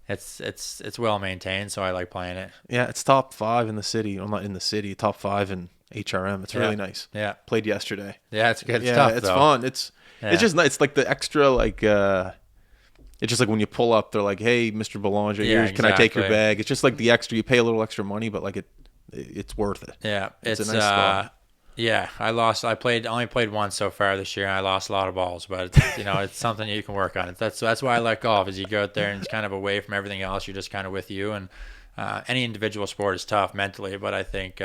Speaker 2: it's well maintained, so I like playing it.
Speaker 1: Yeah, it's top 5 in the city. Well, not in the city, top 5 in HRM. It's really nice.
Speaker 2: Yeah,
Speaker 1: Played yesterday.
Speaker 2: yeah, it's good. It's
Speaker 1: Yeah,
Speaker 2: tough,
Speaker 1: it's
Speaker 2: though.
Speaker 1: fun. It's just nice. It's like the extra like it's just like when you pull up, they're like, "Hey, Mr. Boulanger,
Speaker 2: Yeah,
Speaker 1: can I take your
Speaker 2: exactly.
Speaker 1: bag?" It's just like the extra. You pay a little extra money, but like it's worth it.
Speaker 2: Yeah,
Speaker 1: It's
Speaker 2: it's
Speaker 1: a nice spot.
Speaker 2: yeah. I only played once so far this year, and I lost a lot of balls. But you know, it's something you can work on. That's why I like golf. Is you go out there and it's kind of away from everything else. You're just kind of with you. And any individual sport is tough mentally, but I think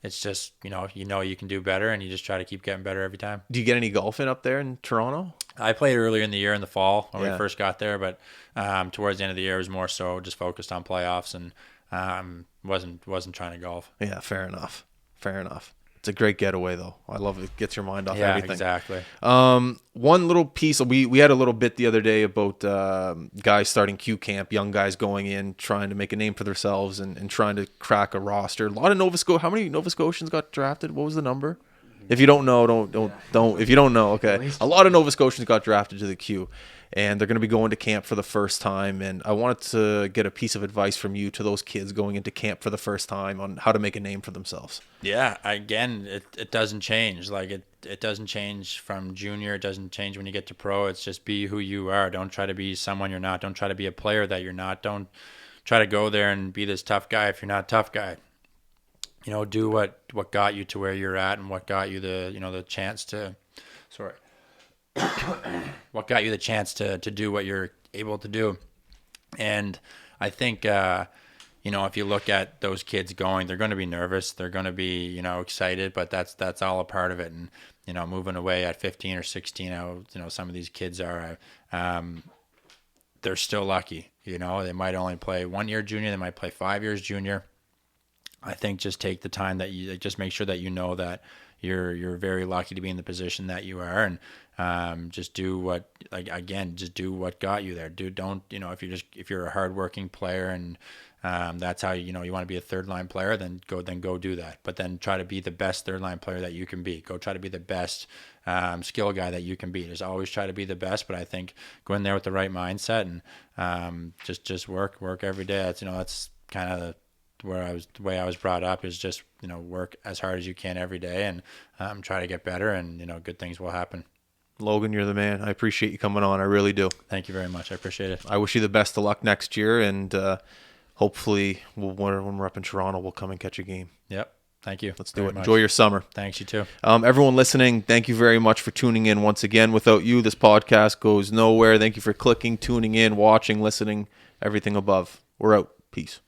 Speaker 2: it's just you know you can do better, and you just try to keep getting better every time.
Speaker 1: Do you get any golfing up there in Toronto?
Speaker 2: I played earlier in the year in the fall when
Speaker 1: Yeah.
Speaker 2: we first got there, but towards the end of the year, it was more so just focused on playoffs and wasn't trying to golf.
Speaker 1: Yeah, fair enough. Fair enough. It's a great getaway though. I love it. It gets your mind off
Speaker 2: Yeah,
Speaker 1: everything.
Speaker 2: exactly.
Speaker 1: One little piece we had a little bit the other day about guys starting Q camp, young guys going in trying to make a name for themselves and trying to crack a roster. A lot of how many Nova Scotians got drafted? What was the number? If you don't know, don't. If you don't know, okay. A lot of Nova Scotians got drafted to the Q, and they're going to be going to camp for the first time. And I wanted to get a piece of advice from you to those kids going into camp for the first time on how to make a name for themselves.
Speaker 2: Yeah, again, it doesn't change. Like it doesn't change from junior. It doesn't change when you get to pro. It's just be who you are. Don't try to be someone you're not. Don't try to be a player that you're not. Don't try to go there and be this tough guy if you're not a tough guy. You know, do what got you to where you're at and what got you the chance to what got you the chance to do what you're able to do. And I think if you look at those kids going, they're going to be nervous, they're going to be excited, but that's all a part of it. And moving away at 15 or 16, some of these kids are they're still lucky. They might only play 1 year junior, they might play 5 years junior. I think just take the time that you just make sure that that you're very lucky to be in the position that you are, and just do what do what got you there. Don't if you're a hardworking player and that's how you want to be a third line player, then go do that. But then try to be the best third line player that you can be. Go try to be the best skill guy that you can be. Just always try to be the best. But I think go in there with the right mindset and just work every day. That's kind of the way I was brought up is just work as hard as you can every day and try to get better, and good things will happen.
Speaker 1: Logan, you're the man. I appreciate you coming on. I really do.
Speaker 2: Thank you very much. I appreciate it.
Speaker 1: I wish you the best of luck next year, and hopefully when we're up in Toronto, we'll come and catch a game.
Speaker 2: Yep. Thank you.
Speaker 1: Let's do
Speaker 2: very
Speaker 1: it.
Speaker 2: much.
Speaker 1: Enjoy your summer.
Speaker 2: Thanks, you too.
Speaker 1: Everyone listening, thank you very much for tuning in once again. Without you, this podcast goes nowhere. Thank you for clicking, tuning in, watching, listening, everything above. We're out. Peace.